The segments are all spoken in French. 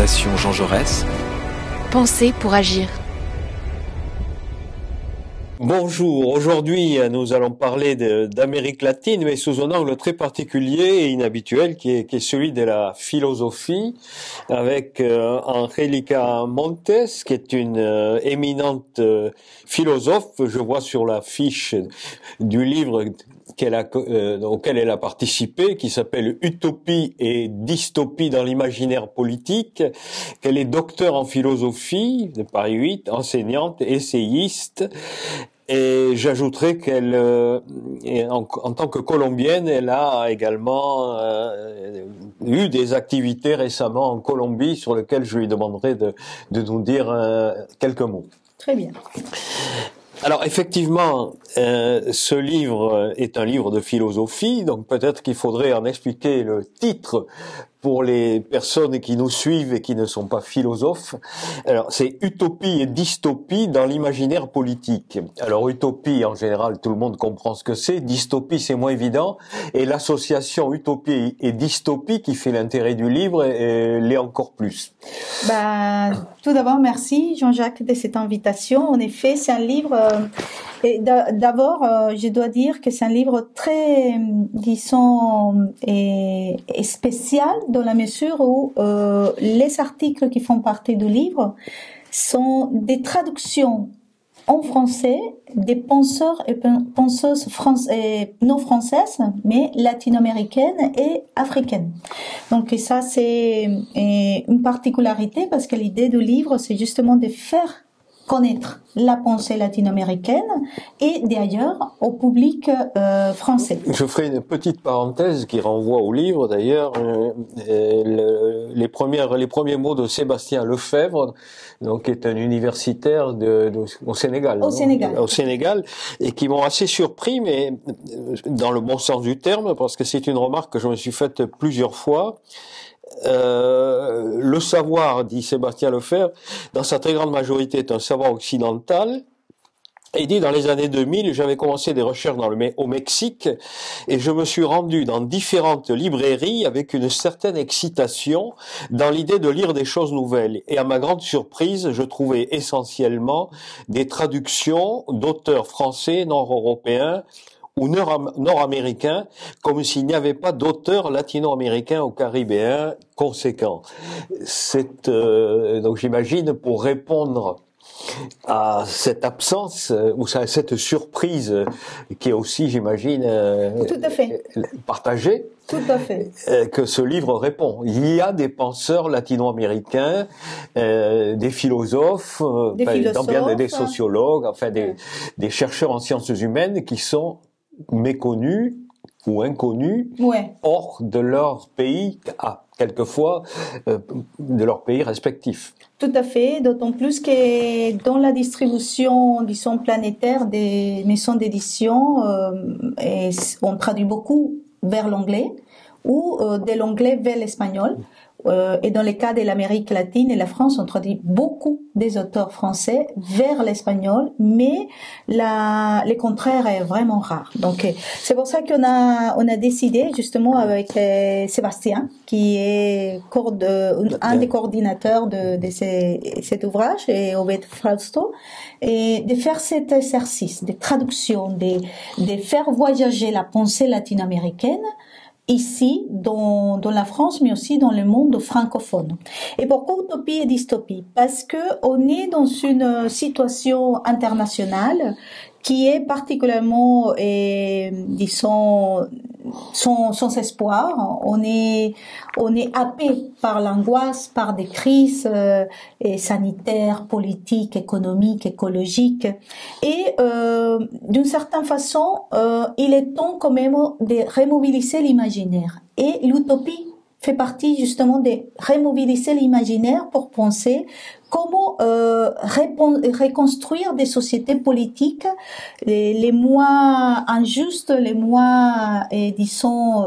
Fondation Jean Jaurès. Penser pour agir. Bonjour, aujourd'hui nous allons parler d'Amérique latine, mais sous un angle très particulier et inhabituel qui est celui de la philosophie, avec Angélica Montes, qui est une éminente philosophe. Je vois sur la fiche du livre auquel elle a participé, qui s'appelle Utopie et dystopie dans l'imaginaire politique, qu'elle est docteure en philosophie de Paris 8, enseignante, essayiste. Et j'ajouterais qu'elle, en tant que colombienne, elle a également eu des activités récemment en Colombie sur lesquelles je lui demanderai de nous dire quelques mots. Très bien. Alors effectivement, ce livre est un livre de philosophie, donc peut-être qu'il faudrait en expliquer le titre pour les personnes qui nous suivent et qui ne sont pas philosophes. Alors, c'est utopie et dystopie dans l'imaginaire politique. Alors, utopie, en général, tout le monde comprend ce que c'est. Dystopie, c'est moins évident. Et l'association utopie et dystopie qui fait l'intérêt du livre l'est encore plus. Tout d'abord, merci Jean-Jacques de cette invitation. En effet, c'est un livre... D'abord, je dois dire que c'est un livre très, disons, spécial dans la mesure où les articles qui font partie du livre sont des traductions en français des penseurs et penseuses non françaises, mais latino-américaines et africaines. Donc ça, c'est une particularité parce que l'idée du livre, c'est justement de faire connaître la pensée latino-américaine et d'ailleurs au public français. Je ferai une petite parenthèse qui renvoie au livre d'ailleurs. Les premiers mots de Sébastien Lefebvre, donc qui est un universitaire au Sénégal. Au Sénégal, et qui m'ont assez surpris, mais dans le bon sens du terme, parce que c'est une remarque que je me suis faite plusieurs fois. Le savoir, dit Sébastien Lefebvre, dans sa très grande majorité est un savoir occidental. Et dit, dans les années 2000, j'avais commencé des recherches au Mexique et je me suis rendu dans différentes librairies avec une certaine excitation dans l'idée de lire des choses nouvelles. Et à ma grande surprise, je trouvais essentiellement des traductions d'auteurs français, nord-européens, ou nord-américain, comme s'il n'y avait pas d'auteurs latino-américains ou caribéens conséquents. Donc j'imagine, pour répondre à cette absence ou à cette surprise qui est aussi, j'imagine, tout à fait partagée. Tout à fait. Que ce livre répond. Il y a des penseurs latino-américains, des philosophes, des sociologues, enfin des chercheurs en sciences humaines qui sont méconnus ou inconnus hors de leur pays, quelquefois de leur pays respectif. Tout à fait, d'autant plus que dans la distribution, disons, planétaire des maisons d'édition, on traduit beaucoup vers l'anglais ou de l'anglais vers l'espagnol. Et dans le cas de l'Amérique latine et la France, on traduit beaucoup des auteurs français vers l'espagnol, mais le contraire est vraiment rare. Donc, c'est pour ça qu'on a décidé, justement, avec Sébastien, qui est un des coordinateurs de cet ouvrage, et Obed Frausto, et de faire cet exercice de traduction, de faire voyager la pensée latino-américaine ici, dans la France, mais aussi dans le monde francophone. Et pourquoi utopie et dystopie? Parce que on est dans une situation internationale qui est particulièrement, disons, sans espoir. On est happé par l'angoisse, par des crises sanitaires, politiques, économiques, écologiques. Et d'une certaine façon, il est temps quand même de remobiliser l'imaginaire. Et l'utopie fait partie justement de remobiliser l'imaginaire pour penser comment reconstruire des sociétés politiques les moins injustes, les moins disons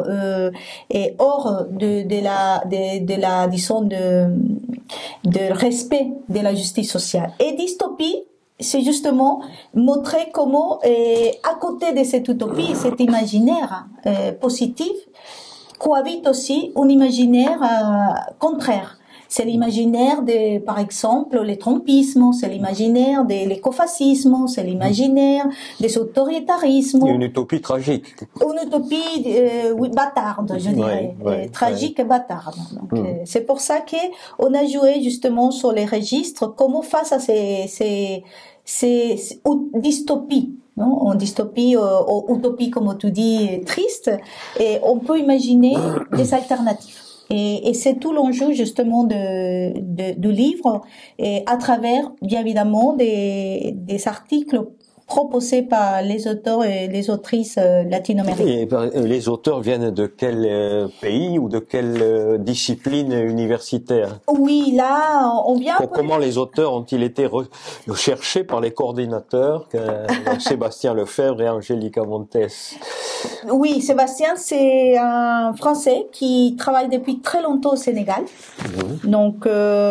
hors de la disons de respect de la justice sociale. Et dystopie, c'est justement montrer comment à côté de cette utopie, cet imaginaire positif, cohabite aussi un imaginaire contraire. C'est l'imaginaire de, par exemple, les trumpismes, c'est l'imaginaire de l'écofascisme, c'est l'imaginaire des autoritarismes. Une utopie tragique. Une utopie, oui, bâtarde, je dirais. Tragique et bâtarde. Donc, c'est pour ça qu'on a joué justement sur les registres, comment face à ces dystopies. Non, en dystopie, utopie, comme tu dis, triste, et on peut imaginer des alternatives. Et c'est tout l'enjeu justement du livre, et à travers, bien évidemment, des articles proposés par les auteurs et les autrices latino-américaines. Et les auteurs viennent de quel pays ou de quelle discipline universitaire? Oui, là, on vient... Comment les auteurs ont-ils été recherchés par les coordinateurs, donc Sébastien Lefebvre et Angélica Montes? Oui, Sébastien, c'est un Français qui travaille depuis très longtemps au Sénégal. Donc,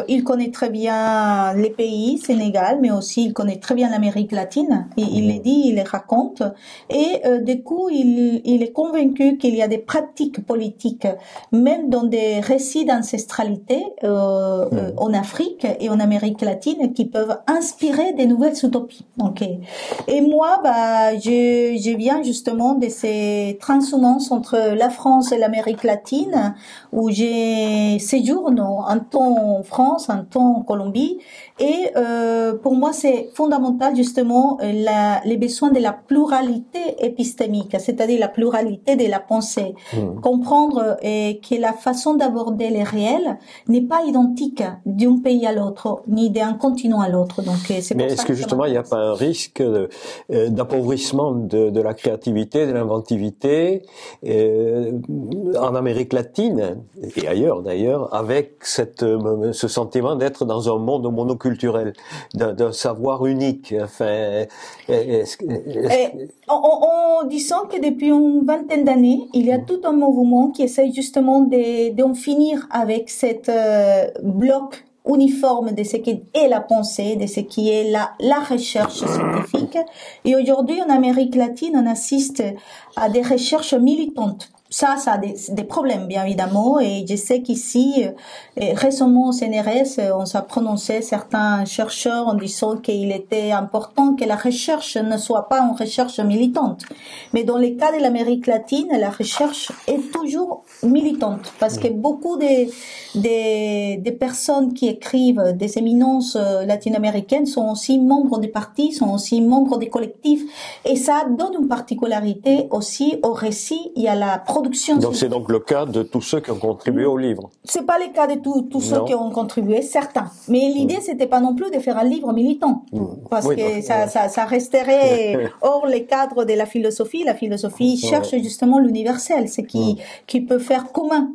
il connaît très bien les pays, Sénégal, mais aussi il connaît très bien l'Amérique latine. Il les dit, il les raconte. Et du coup, il est convaincu qu'il y a des pratiques politiques, même dans des récits d'ancestralité en Afrique et en Amérique latine, qui peuvent inspirer des nouvelles utopies. Okay. Et moi, je viens justement de ces transhumances entre la France et l'Amérique latine, où j'ai séjourné un temps en France, un temps en Colombie. Et pour moi, c'est fondamental justement les besoins de la pluralité épistémique, c'est-à-dire la pluralité de la pensée. Comprendre que la façon d'aborder les réels n'est pas identique d'un pays à l'autre, ni d'un continent à l'autre. Donc, c'est mais pour est-ce ça que justement, il n'y a pas un risque d'appauvrissement de la créativité, de l'inventivité en Amérique latine et ailleurs d'ailleurs, avec ce sentiment d'être dans un monde monoculturel, d'un savoir unique. Enfin, en disant que depuis une vingtaine d'années, il y a tout un mouvement qui essaye justement d'en finir avec cette bloc uniforme de ce qui est la pensée, de ce qui est la recherche scientifique. Et aujourd'hui, en Amérique latine, on assiste à des recherches militantes. Ça a des problèmes, bien évidemment, et je sais qu'ici, récemment au CNRS, on s'est prononcé certains chercheurs en disant qu'il était important que la recherche ne soit pas une recherche militante. Mais dans le cas de l'Amérique latine, la recherche est toujours militante, parce que beaucoup des personnes qui écrivent, des éminences latino-américaines sont aussi membres des partis, sont aussi membres des collectifs, et ça donne une particularité aussi au récit et à la production. Donc c'est donc le cas de tous ceux qui ont contribué au livre. C'est pas le cas de tous ceux qui ont contribué, certains. Mais l'idée c'était pas non plus de faire un livre militant, parce que ça resterait hors les cadres de la philosophie. La philosophie cherche justement l'universel, ce qui peut faire commun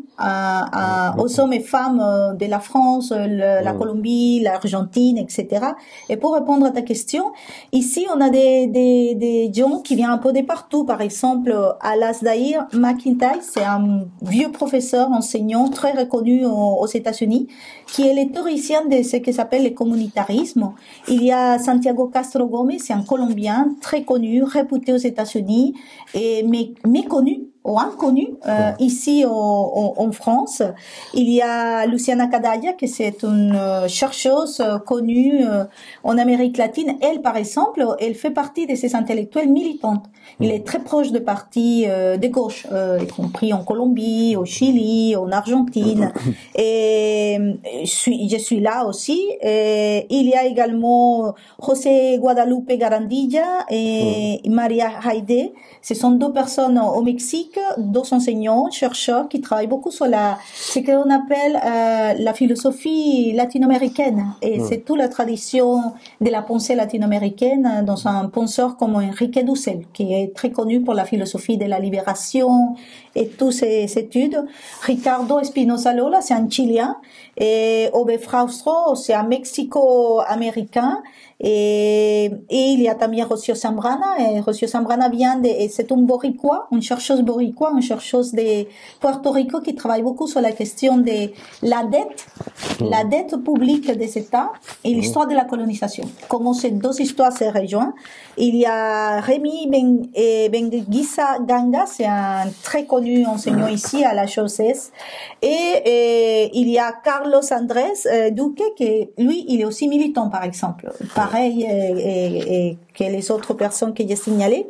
aux hommes et femmes de la France, la Colombie, l'Argentine, etc. Et pour répondre à ta question, ici on a des gens qui viennent un peu de partout. Par exemple, Alasdair McIntyre, c'est un vieux professeur enseignant très reconnu aux États-Unis, qui est le théoricien de ce qui s'appelle le communautarisme. Il y a Santiago Castro Gómez, c'est un Colombien très connu, réputé aux États-Unis, mais méconnu ou inconnu ici en France. Il y a Luciana Cadaya, que c'est une chercheuse connue en Amérique latine. Elle, par exemple, elle fait partie de ces intellectuels militantes. Il est très proche de partis de gauche, y compris en Colombie, au Chili, en Argentine. Et je suis là aussi. Et il y a également José Guadalupe Garandilla et Maria Haide. Ce sont deux personnes au Mexique, deux enseignants, chercheurs qui travaillent beaucoup sur ce qu'on appelle la philosophie latino-américaine. Et c'est toute la tradition de la pensée latino-américaine dans un penseur comme Enrique Dussel, qui est très connu pour la philosophie de la libération et toutes ses études. Ricardo Espinosa Lola, c'est un Chilien. Et Ove Fraustro, c'est un Mexico-américain. Et il y a también Rocío Zambrana. Et Rocío Zambrana vient c'est une boricua, une chercheuse boricua portoricaine, une chercheuse de Puerto Rico qui travaille beaucoup sur la question de la dette publique des États et l'histoire de la colonisation. Comment ces deux histoires se rejoignent. Il y a Rémi Benguisa Ganga, c'est un très connu enseignant ici à la HECS, et il y a Carlos Andrés Duque, qui lui, il est aussi militant, par exemple, pareil et que les autres personnes que j'ai signalées,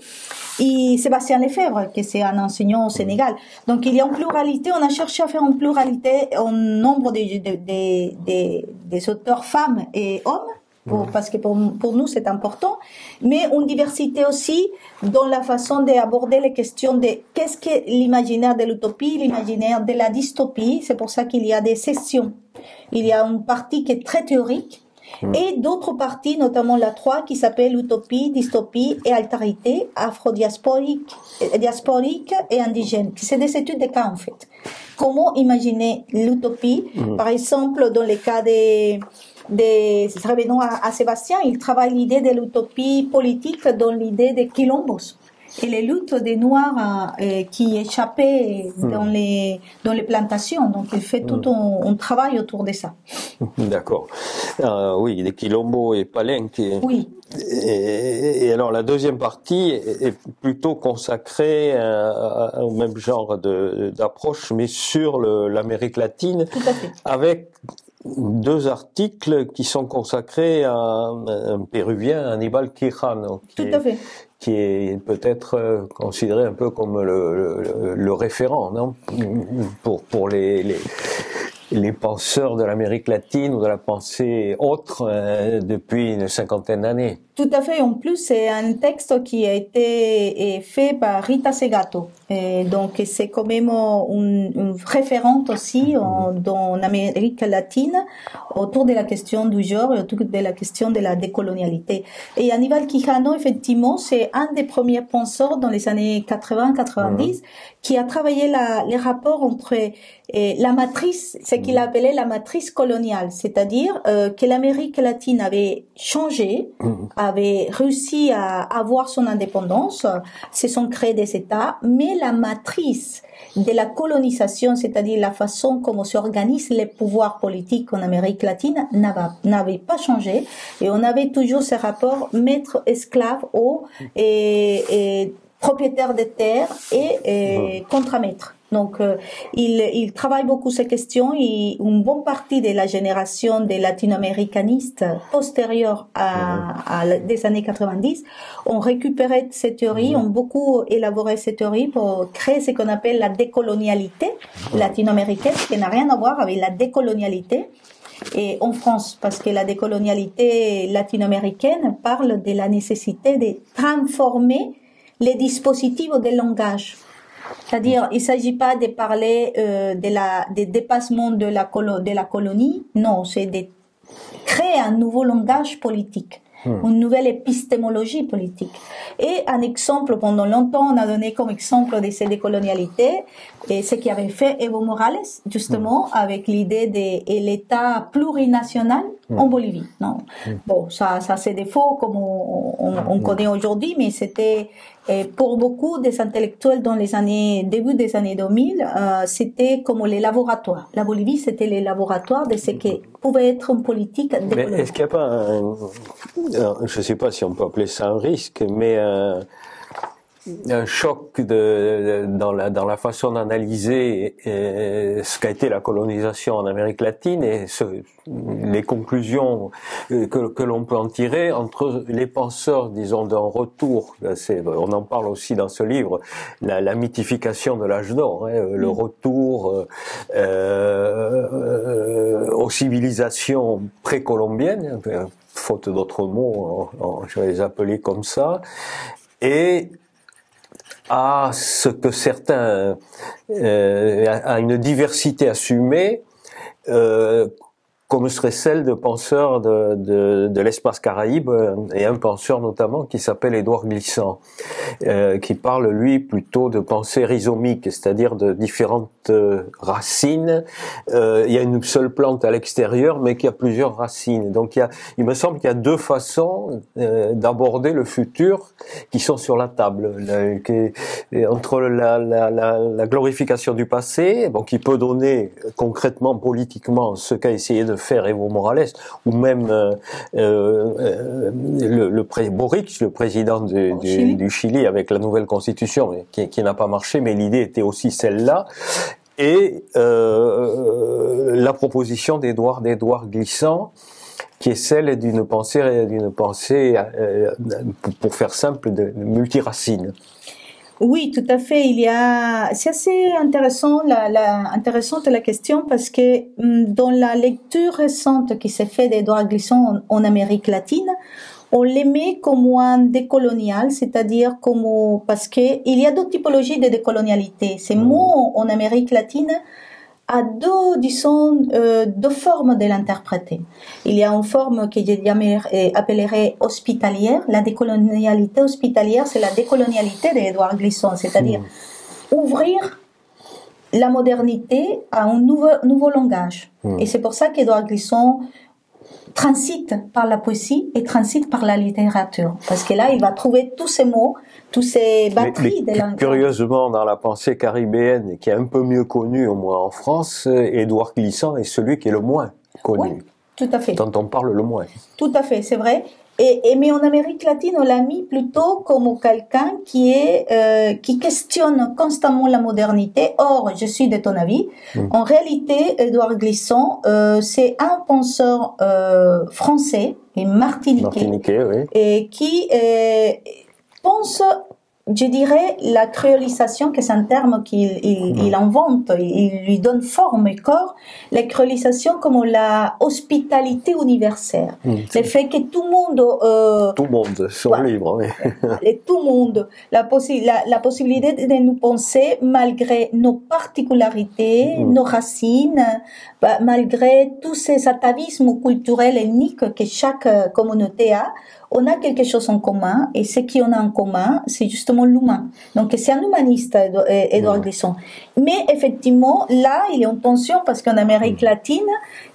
et Sébastien Lefebvre, qui c'est un enseignant au Sénégal. Donc il y a une pluralité, on a cherché à faire une pluralité en nombre des auteurs femmes et hommes, parce que pour nous c'est important, mais une diversité aussi dans la façon d'aborder les questions de qu'est-ce que l'imaginaire de l'utopie, l'imaginaire de la dystopie. C'est pour ça qu'il y a des sessions. Il y a une partie qui est très théorique, et d'autres parties, notamment la 3, qui s'appelle utopie, dystopie et altérité afro-diasporique et indigène. C'est des études de cas, en fait. Comment imaginer l'utopie? Par exemple, dans les cas revenons à Sébastien, il travaille l'idée de l'utopie politique dans l'idée des quilombos et les luttes des Noirs qui échappaient dans les plantations. Donc, il fait tout un travail autour de ça. D'accord. Oui, les quilombos et palenques. Oui. Et alors, la deuxième partie est plutôt consacrée au même genre d'approche, mais sur l'Amérique latine. Tout à fait. Avec 2 articles qui sont consacrés à un Péruvien, Aníbal Quijano. Tout à fait. Qui est peut-être considéré un peu comme le référent, non, pour les penseurs de l'Amérique latine ou de la pensée autre depuis une 50aine d'années. Tout à fait. En plus, c'est un texte qui a été fait par Rita Segato. Et donc, c'est quand même une référente aussi dans l'Amérique latine autour de la question du genre et autour de la question de la décolonialité. Et Aníbal Quijano, effectivement, c'est un des premiers penseurs dans les années 80-90 qui a travaillé les rapports entre la matrice, ce qu'il appelait la matrice coloniale, c'est-à-dire que l'Amérique latine avait changé, avait réussi à avoir son indépendance, se sont créés des États, mais la matrice de la colonisation, c'est-à-dire la façon comment s'organisent les pouvoirs politiques en Amérique latine, n'avait pas changé, et on avait toujours ce rapport maître-esclave et propriétaire de terres et contre-maître. Donc, il travaille beaucoup ces questions et une bonne partie de la génération des latino-américanistes postérieures des années 90 ont récupéré ces théories, ont beaucoup élaboré ces théories pour créer ce qu'on appelle la décolonialité latino-américaine, qui n'a rien à voir avec la décolonialité et en France, parce que la décolonialité latino-américaine parle de la nécessité de transformer les dispositifs de langage. C'est-à-dire, il s'agit pas de parler des dépassements de la colonie, non, c'est de créer un nouveau langage politique, une nouvelle épistémologie politique. Et un exemple, pendant longtemps, on a donné comme exemple de ces décolonialités, et ce qu'avait fait Evo Morales, justement, avec l'idée de l'État plurinational en Bolivie. Non. Bon, ça c'est des faux, comme on connaît aujourd'hui, mais c'était, pour beaucoup des intellectuels dans début des années 2000, c'était comme les laboratoires. La Bolivie, c'était les laboratoires de ce qui pouvait être une politique décoloniale. Mais est-ce qu'il n'y a pas je ne sais pas si on peut appeler ça un risque, mais un choc dans la façon d'analyser ce qu'a été la colonisation en Amérique latine et les conclusions que l'on peut en tirer entre les penseurs, disons, d'un retour. On en parle aussi dans ce livre, la mythification de l'âge d'or, le retour aux civilisations précolombiennes, faute d'autres mots, je vais les appeler comme ça, et à ce que certains, à une diversité assumée, comme serait celle de penseurs de l'espace Caraïbe, et un penseur notamment qui s'appelle Édouard Glissant, qui parle lui plutôt de pensée rhizomique, c'est-à-dire de différentes racines. Il y a une seule plante à l'extérieur, mais qui a plusieurs racines. Donc il me semble qu'il y a deux façons d'aborder le futur qui sont sur la table. Entre la glorification du passé, bon, qui peut donner concrètement, politiquement, ce qu'a essayé de faire Evo Morales, ou même Boric, le président du Chili, avec la nouvelle constitution, qui n'a pas marché, mais l'idée était aussi celle-là. Et la proposition d'Édouard Glissant, qui est celle d'une pensée, pour faire simple, de multiracine. Oui, tout à fait. C'est assez intéressant, intéressante la question parce que dans la lecture récente qui s'est faite d'Édouard Glissant en Amérique latine, on l'aimait comme un décolonial, c'est-à-dire parce que il y a deux typologies de décolonialité. Ces mots en Amérique latine a deux formes de l'interpréter. Il y a une forme que je appellerais hospitalière. La décolonialité hospitalière, c'est la décolonialité d'Édouard Glissant, c'est-à-dire ouvrir la modernité à un nouveau langage. Et c'est pour ça qu'Édouard Glissant transite par la poésie et transite par la littérature. Parce que là, il va trouver tous ces mots, tous ces batteries de langue. Curieusement, dans la pensée caribéenne, qui est un peu mieux connue, au moins en France, Édouard Glissant est celui qui est le moins connu. Oui, tout à fait. Dont on parle le moins. Tout à fait, c'est vrai. Mais en Amérique latine, on l'a mis plutôt comme quelqu'un qui questionne constamment la modernité. Or, je suis de ton avis. En réalité, Édouard Glissant, c'est un penseur français et martiniquais, oui. Et qui pense, je dirais, la créolisation, que c'est un terme qu'il invente, il lui donne forme et corps, la créolisation comme la hospitalité universelle. Le fait que tout le monde, son livre, oui. Et tout le monde, la possibilité de nous penser malgré nos particularités, nos racines, malgré tous ces atavismes culturels ethniques que chaque communauté a, on a quelque chose en commun, et ce qu'on a en commun, c'est justement l'humain. Donc, c'est un humaniste, Édouard Glissant. Mais effectivement, là, il est en tension parce qu'en Amérique latine,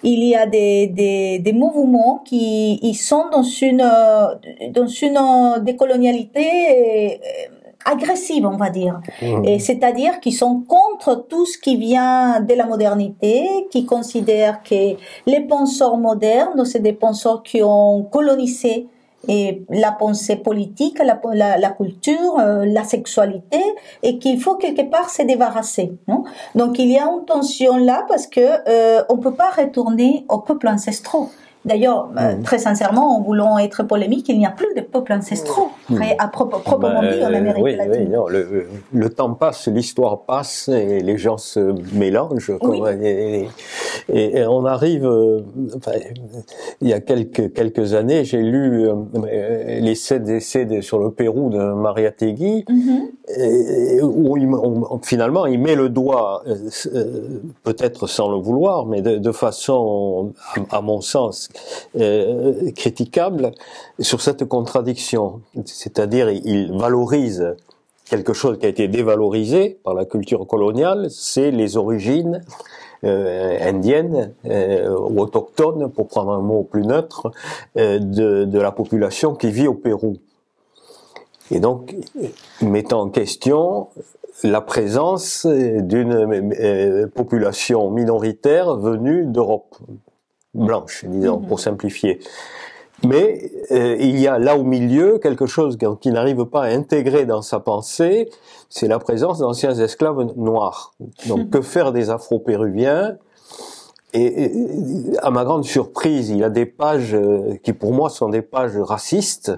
il y a des mouvements qui ils sont dans une décolonialité agressive, on va dire. Et c'est-à-dire qu'ils sont contre tout ce qui vient de la modernité, qui considèrent que les penseurs modernes, c'est des penseurs qui ont colonisé et la pensée politique, la culture, la sexualité, et qu'il faut quelque part se débarrasser, non? Donc il y a une tension là parce que on peut pas retourner aux peuples ancestraux. D'ailleurs, très sincèrement, en voulant être polémique, il n'y a plus de peuples ancestraux, proprement dit, en Amérique latine. Oui, non, le temps passe, l'histoire passe, et les gens se mélangent. Et on arrive, il y a quelques années, j'ai lu les 7 essais sur le Pérou de Mariátegui, où finalement il met le doigt, peut-être sans le vouloir, mais de façon, à mon sens, critiquable, sur cette contradiction. C'est-à-dire, il valorise quelque chose qui a été dévalorisé par la culture coloniale, c'est les origines indiennes ou autochtones, pour prendre un mot plus neutre, de la population qui vit au Pérou. Et donc, mettant en question la présence d'une population minoritaire venue d'Europe blanche, disons, pour simplifier. Mais il y a là au milieu quelque chose qu'il n'arrive pas à intégrer dans sa pensée, c'est la présence d'anciens esclaves noirs. Donc, que faire des Afro-Péruviens? Et à ma grande surprise, il y a des pages qui pour moi sont des pages racistes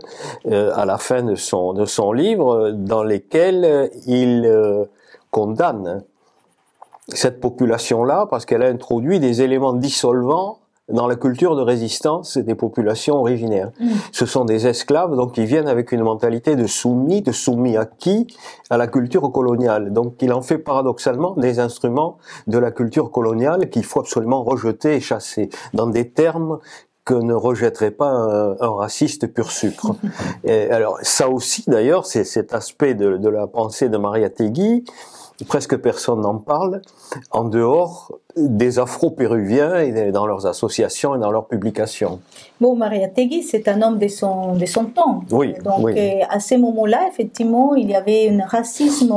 à la fin de son livre, dans lesquelles il condamne cette population-là parce qu'elle a introduit des éléments dissolvants dans la culture de résistance des populations originaires. Ce sont des esclaves, donc ils viennent avec une mentalité de soumis à qui? À la culture coloniale. Donc il en fait paradoxalement des instruments de la culture coloniale qu'il faut absolument rejeter et chasser, dans des termes que ne rejetterait pas un raciste pur sucre. Et alors ça aussi d'ailleurs, c'est cet aspect de la pensée de Mariátegui presque personne n'en parle, en dehors des Afro-Péruviens et dans leurs associations et dans leurs publications. Bon, Mariátegui, c'est un homme de son temps. Oui, donc, oui. À ce moment-là, effectivement, il y avait un racisme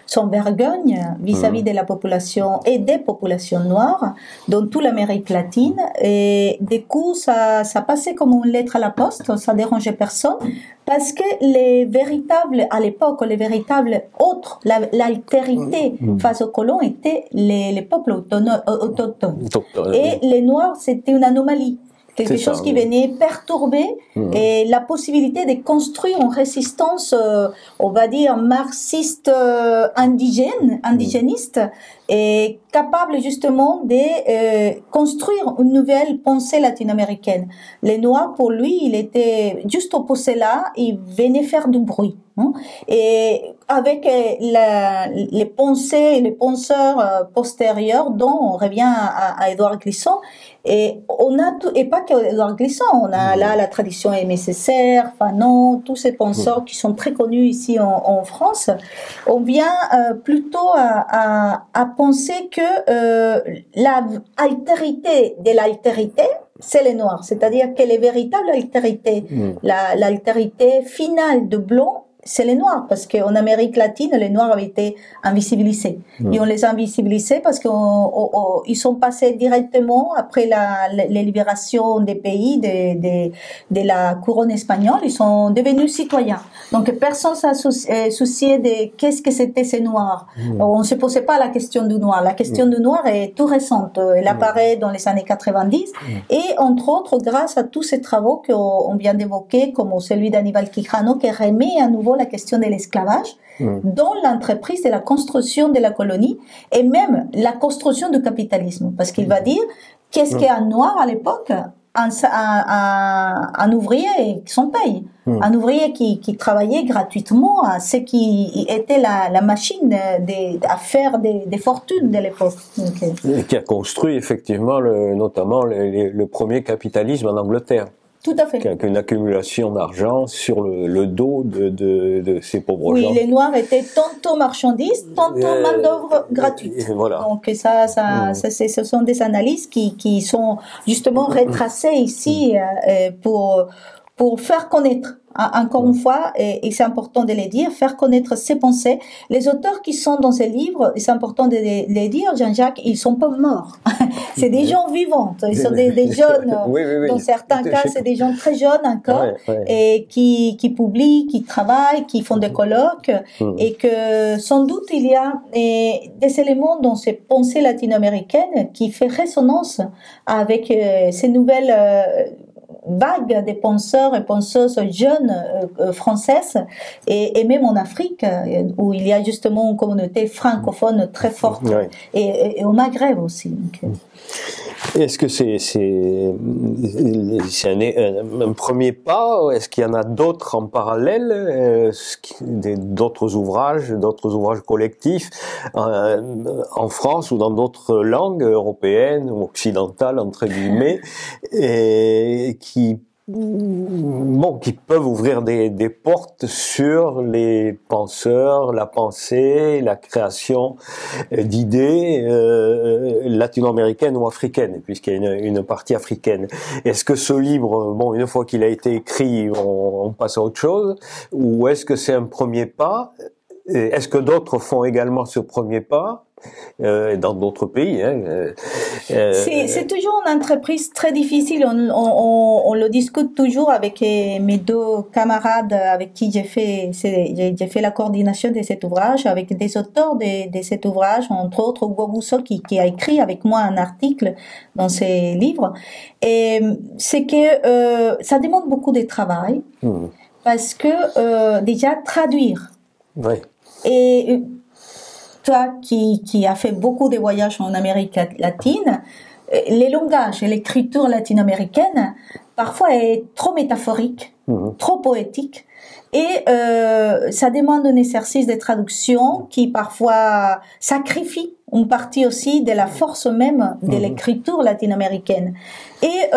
sans vergogne vis-à-vis de la population et des populations noires dans toute l'Amérique latine. Et du coup, ça passait comme une lettre à la poste, ça dérangeait personne, parce que à l'époque, les véritables autres, l'altérité face aux colons étaient les peuples autochtones. Et les Noirs, c'était une anomalie. Quelque chose qui venait perturber et la possibilité de construire une résistance, on va dire, marxiste, indigéniste, et capable justement de construire une nouvelle pensée latino-américaine. Les Noirs, pour lui, il était juste opposé là, il venait faire du bruit. Et avec les pensées, les penseurs postérieurs, dont on revient à Édouard Glissant, et on a tout, et pas qu'Édouard Glissant, on a là la tradition Aimé Césaire, Fanon, tous ces penseurs qui sont très connus ici en France. On vient plutôt à penser que la altérité de l'altérité, c'est les Noirs, c'est-à-dire que les véritables altérités, l'altérité finale de blanc, c'est les Noirs, parce qu'en Amérique latine, les Noirs avaient été invisibilisés. Et on les a invisibilisés parce qu'ils sont passés directement après les libérations des pays de la couronne espagnole, ils sont devenus citoyens. Donc personne s'est soucié de qu'est-ce que c'était ces Noirs. On ne se posait pas la question du Noir. La question du Noir est tout récente. Elle apparaît dans les années 90 et entre autres grâce à tous ces travaux qu'on vient d'évoquer, comme celui d'Aníbal Quijano, qui remet à nouveau la question de l'esclavage dans l'entreprise de la construction de la colonie et même la construction du capitalisme. Parce qu'il va dire, qu'est-ce qu'un noir à l'époque? Un ouvrier sans paye. Un ouvrier qui travaillait gratuitement à ce qui était la machine à faire des fortunes de l'époque. Et qui a construit effectivement notamment le premier capitalisme en Angleterre. Tout à fait. Qui a une accumulation d'argent sur le dos de ces pauvres gens. Oui, les Noirs étaient tantôt marchandises, tantôt main-d'œuvre gratuite. Voilà. Donc ce sont des analyses qui sont justement retracées ici pour faire connaître. Encore une fois, et c'est important de les dire, faire connaître ses pensées. Les auteurs qui sont dans ces livres, c'est important de les dire, Jean-Jacques, ils sont pas morts. C'est des gens vivants. Ils sont des jeunes. Oui. Dans certains cas, c'est des gens très jeunes encore, et qui publient, qui travaillent, qui font des colloques, et que sans doute il y a des éléments dans ces pensées latino-américaines qui fait résonance avec ces nouvelles vague des penseurs et penseuses jeunes françaises et même en Afrique où il y a justement une communauté francophone très forte et au Maghreb aussi. Est-ce que c'est un premier pas? Est-ce qu'il y en a d'autres en parallèle, d'autres ouvrages collectifs en France ou dans d'autres langues européennes ou occidentales entre guillemets, et qui peuvent ouvrir des portes sur les penseurs, la pensée, la création d'idées latino-américaines ou africaines, puisqu'il y a une partie africaine. Est-ce que ce livre, une fois qu'il a été écrit, on passe à autre chose, ou est-ce que c'est un premier pas? Est-ce que d'autres font également ce premier pas? Dans d'autres pays. C'est toujours une entreprise très difficile. On le discute toujours avec mes deux camarades avec qui j'ai fait la coordination de cet ouvrage, avec des auteurs de cet ouvrage, entre autres Hugo Busso qui a écrit avec moi un article dans ses livres. Et c'est que ça demande beaucoup de travail parce que déjà traduire. Oui. Et toi qui a fait beaucoup de voyages en Amérique latine, les langages et l'écriture latino-américaine parfois est trop métaphorique, trop poétique, et ça demande un exercice de traduction qui parfois sacrifie une partie aussi de la force même de l'écriture latino-américaine, et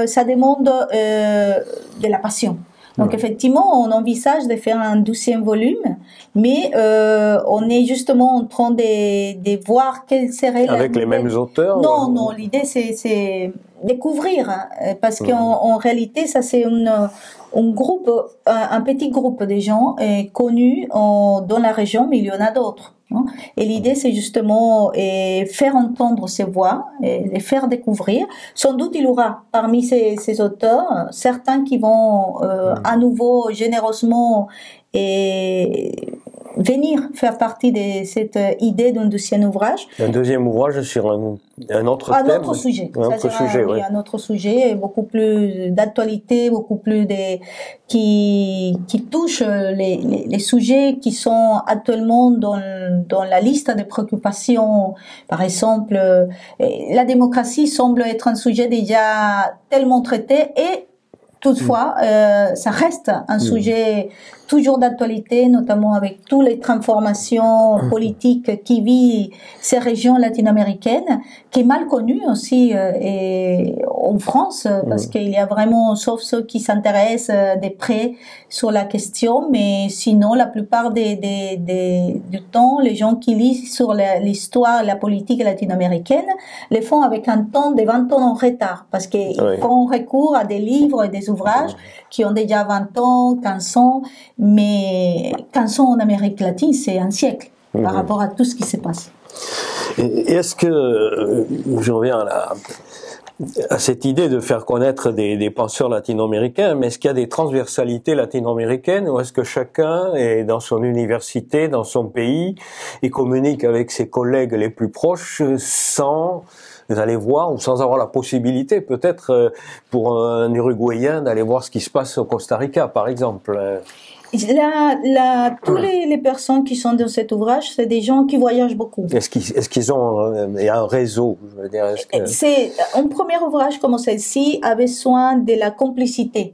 ça demande de la passion. Donc effectivement, on envisage de faire un 12e volume, mais on est justement en train de voir quelle serait avec les mêmes auteurs. Non, l'idée c'est découvrir, hein, parce qu'en réalité, ça c'est un groupe, un petit groupe de gens connus dans la région, mais il y en a d'autres. Et l'idée, c'est justement faire entendre ces voix et les faire découvrir. Sans doute, il y aura parmi ces auteurs certains qui vont à nouveau généreusement venir faire partie de cette idée d'un deuxième ouvrage. Un deuxième ouvrage sur un autre thème. Un autre sujet. Oui, un autre sujet, beaucoup plus d'actualité, beaucoup plus qui touche les sujets qui sont actuellement dans la liste des préoccupations. Par exemple, la démocratie semble être un sujet déjà tellement traité et toutefois, ça reste un sujet toujours d'actualité, notamment avec toutes les transformations politiques qui vivent ces régions latino-américaines, qui est mal connue aussi en France, parce qu'il y a vraiment, sauf ceux qui s'intéressent de près sur la question, mais sinon, la plupart du temps, les gens qui lisent sur l'histoire et la politique latino-américaine les font avec un temps de 20 ans en retard, parce qu'ils font recours à des livres et des ouvrages qui ont déjà 20 ans, 15 ans, mais 15 ans en Amérique latine, c'est un siècle par rapport à tout ce qui se passe. Et est-ce que, je reviens à cette idée de faire connaître des penseurs latino-américains, mais est-ce qu'il y a des transversalités latino-américaines ou est-ce que chacun est dans son université, dans son pays et communique avec ses collègues les plus proches sans aller voir ou sans avoir la possibilité peut-être pour un Uruguayen d'aller voir ce qui se passe au Costa Rica par exemple? Tous les personnes qui sont dans cet ouvrage, c'est des gens qui voyagent beaucoup. Est-ce qu'ils ont un réseau, je veux dire, c'est un premier ouvrage comme celle-ci a besoin de la complicité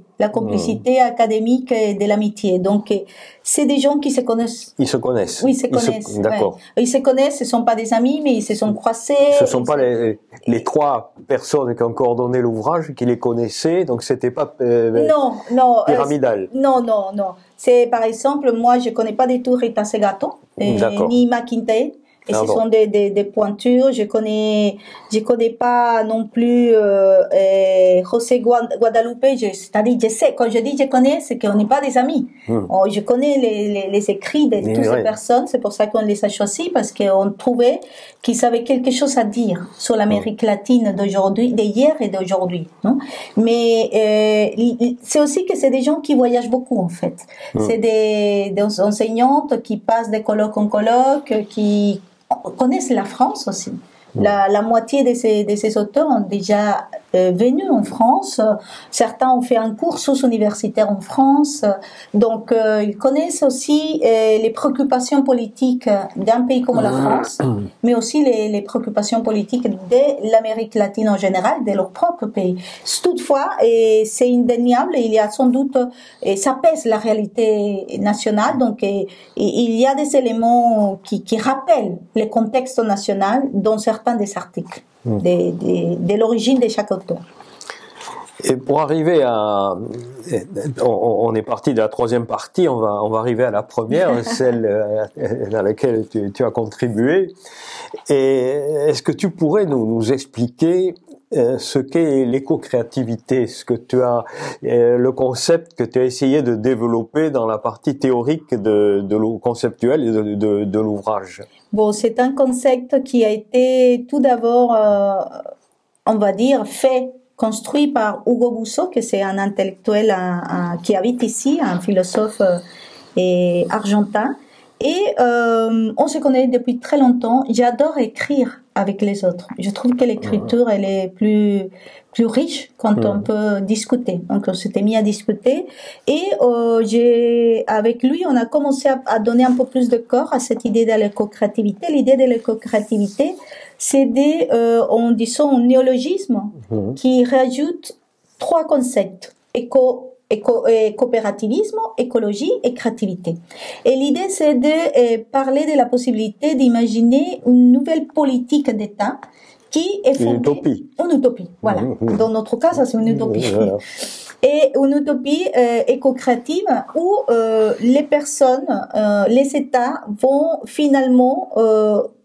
académique et de l'amitié. Donc c'est des gens qui se connaissent. Ils se connaissent. Oui, ils se connaissent. D'accord. Ouais. Ils se connaissent, ce sont pas des amis, mais ils se sont croisés. Ce sont pas les trois personnes qui ont coordonné l'ouvrage qui les connaissaient, donc c'était pas pyramidal. Non. C'est par exemple, moi je connais pas du tout Rita Segato, ni McIntyre. Et ce sont des pointures. Je connais pas non plus José Guadalupe. C'est-à-dire, je sais. Quand je dis je connais, c'est qu'on n'est pas des amis. Je connais les écrits de toutes ces personnes. C'est pour ça qu'on les a choisis parce qu'on trouvait qu'ils avaient quelque chose à dire sur l'Amérique latine d'aujourd'hui, d'hier et d'aujourd'hui. Non? Mais c'est aussi que c'est des gens qui voyagent beaucoup en fait. C'est des enseignantes qui passent de colloque en colloque, qui connaissent la France aussi. La moitié de ces auteurs ont déjà venu en France. Certains ont fait un cursus universitaire en France. Donc, ils connaissent aussi les préoccupations politiques d'un pays comme la France, mais aussi les préoccupations politiques de l'Amérique latine en général, de leur propre pays. Toutefois, et c'est indéniable, il y a sans doute, et ça pèse la réalité nationale. Donc, il y a des éléments qui rappellent le contexte national dans certains des articles, de l'origine de chaque auteur. Et pour arriver on est parti de la troisième partie, on va arriver à la première, celle dans laquelle tu as contribué. Et est-ce que tu pourrais nous expliquer ce qu'est l'éco-créativité, ce que tu as, le concept que tu as essayé de développer dans la partie théorique conceptuelle de l'ouvrage? Bon, c'est un concept qui a été tout d'abord, on va dire, construit par Hugo Busso, que c'est un intellectuel qui habite ici, un philosophe argentin. Et on se connaît depuis très longtemps. J'adore écrire avec les autres. Je trouve que l'écriture, elle est plus riche quand on peut discuter. Donc on s'était mis à discuter et avec lui on a commencé à donner un peu plus de corps à cette idée de l'éco-créativité. L'idée de l'éco-créativité, c'est en disant un néologisme qui rajoute 3 concepts: coopérativisme, écologie et créativité. Et l'idée, c'est de parler de la possibilité d'imaginer une nouvelle politique d'État qui est fondée... Une utopie. Une utopie, voilà. Dans notre cas, ça c'est une utopie. et une utopie éco-créative où les personnes, les États vont finalement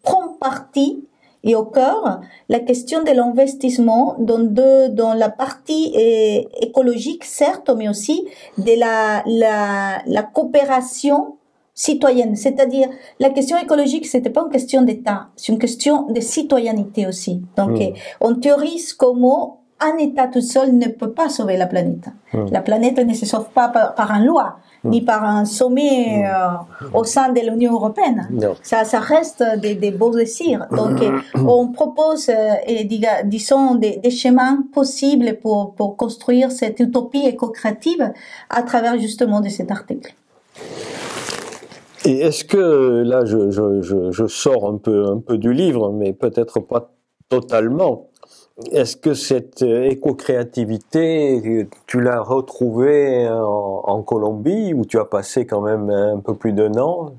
prendre parti et au cœur la question de l'investissement dans la partie écologique, certes, mais aussi de la coopération citoyenne. C'est-à-dire, la question écologique, c'était pas une question d'État, c'est une question de citoyenneté aussi. Donc, on théorise comment un État tout seul ne peut pas sauver la planète. La planète ne se sauve pas par une loi, ni par un sommet au sein de l'Union européenne. Ça reste des beaux désirs. Donc, on propose, disons, des chemins possibles pour construire cette utopie éco-créative à travers justement de cet article. Et est-ce que, là, je sors un peu du livre, mais peut-être pas totalement. Est-ce que cette éco-créativité, tu l'as retrouvée en Colombie, où tu as passé quand même un peu plus d'1 an,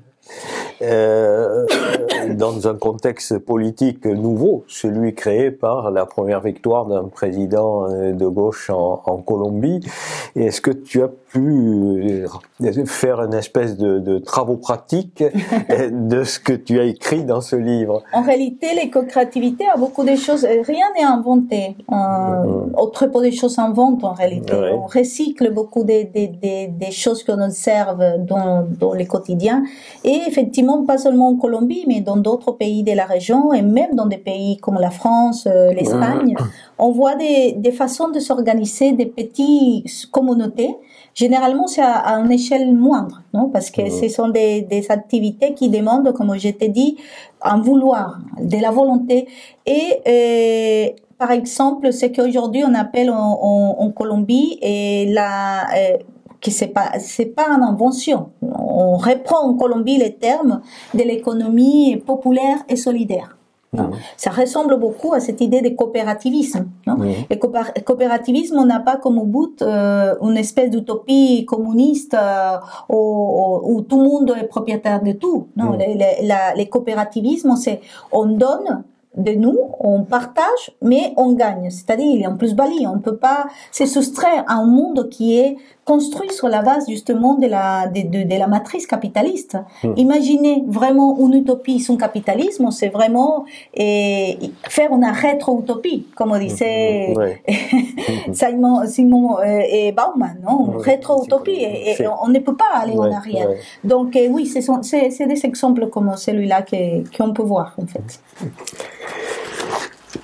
dans un contexte politique nouveau, celui créé par la première victoire d'un président de gauche en Colombie? Et est-ce que tu as pu faire une espèce de travaux pratiques de ce que tu as écrit dans ce livre? En réalité, l'éco-créativité a beaucoup de choses, rien n'est inventé. Très peu de choses s'inventent en réalité. Ouais. On recycle beaucoup des choses qu'on observe dans le quotidien. Et effectivement, pas seulement en Colombie, mais dans d'autres pays de la région et même dans des pays comme la France, l'Espagne, on voit des façons de s'organiser, des petites communautés. Généralement, c'est à une échelle moindre, non? Parce que ce sont des activités qui demandent, comme je t'ai dit, un vouloir, de la volonté. Et par exemple, ce qu'aujourd'hui on appelle en Colombie que c'est pas une invention. On reprend en Colombie les termes de l'économie populaire et solidaire. Ça ressemble beaucoup à cette idée de coopérativisme. Non? Le coopérativisme, on n'a pas comme but une espèce d'utopie communiste où tout le monde est propriétaire de tout. Non, le coopérativisme, c'est on donne de nous, on partage, mais on gagne. C'est-à-dire, il est en plus-value. On ne peut pas se soustraire à un monde qui est construit sur la base justement de la matrice capitaliste. Imaginez vraiment une utopie sans capitalisme, c'est vraiment faire une rétro-utopie, comme on disait Simon et Bauman, non? Rétro-utopie, et on ne peut pas aller en arrière. Donc oui, c'est des exemples comme celui-là qu'on peut voir en fait.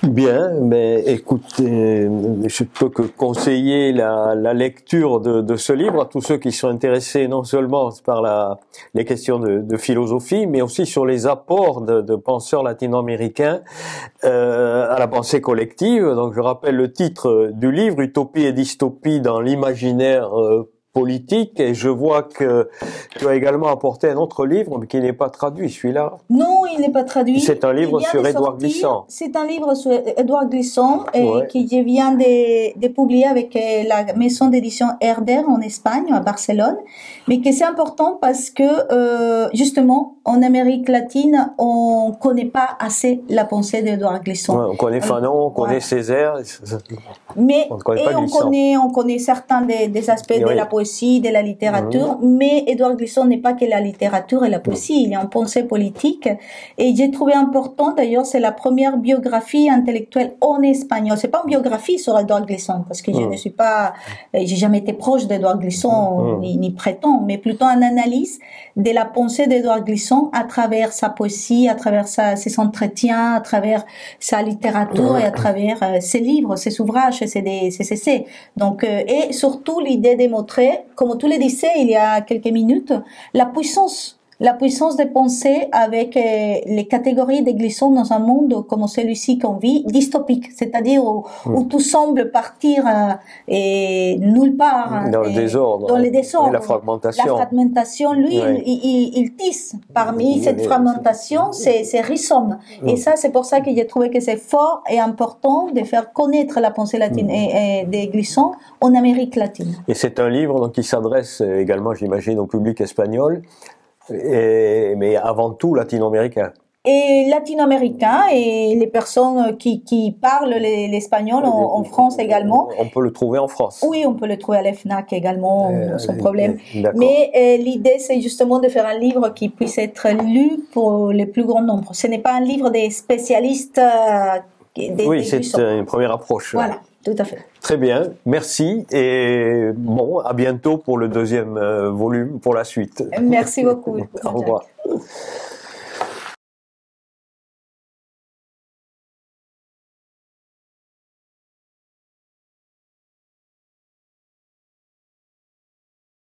Bien, mais écoute, je peux que conseiller la lecture de ce livre à tous ceux qui sont intéressés non seulement par les questions de philosophie, mais aussi sur les apports de penseurs latino-américains à la pensée collective. Donc je rappelle le titre du livre, Utopie et dystopie dans l'imaginaire politique, et je vois que tu as également apporté un autre livre mais qui n'est pas traduit, celui-là. Non, il n'est pas traduit. C'est un livre sur Édouard Glissant. C'est un livre sur Édouard Glissant que je viens de publier avec la maison d'édition Herder en Espagne, à Barcelone, mais que c'est important parce que justement en Amérique latine, on connaît pas assez la pensée d'Édouard Glissant. Ouais, on connaît Fanon, on connaît Césaire, mais on connaît pas Glissant. On connaît certains des aspects de la poésie, de la littérature, mais Édouard Glissant n'est pas que la littérature et la poésie, il est en pensée politique. Et j'ai trouvé important, d'ailleurs, c'est la première biographie intellectuelle en espagnol. C'est pas une biographie sur Édouard Glissant, parce que je ne suis pas, j'ai jamais été proche d'Édouard Glissant, ni prétend, mais plutôt une analyse de la pensée d'Édouard Glissant à travers sa poésie, à travers ses entretiens, à travers sa littérature et à travers ses livres, ses ouvrages, ses essais. Donc, et surtout l'idée de montrer, comme tu le disais il y a quelques minutes, la puissance de penser avec les catégories de Glissant dans un monde comme celui-ci qu'on vit, dystopique, c'est-à-dire où tout semble partir nulle part. Dans le désordre. Dans le désordre. La fragmentation. La fragmentation, lui, il tisse parmi cette fragmentation, c'est rhizome. Et ça, c'est pour ça que j'ai trouvé que c'est fort et important de faire connaître la pensée latine et des Glissant en Amérique latine. Et c'est un livre donc, qui s'adresse également, j'imagine, au public espagnol, mais avant tout latino-américain. et latino-américains et les personnes qui parlent l'espagnol en France également. On peut le trouver en France. Oui, on peut le trouver à l'FNAC également, sans problème. D'accord. Mais l'idée, c'est justement de faire un livre qui puisse être lu pour le plus grand nombre. Ce n'est pas un livre des spécialistes. Oui, c'est une première approche. Voilà, tout à fait. Très bien, merci et bon, à bientôt pour le deuxième volume, pour la suite. Merci beaucoup. Au revoir.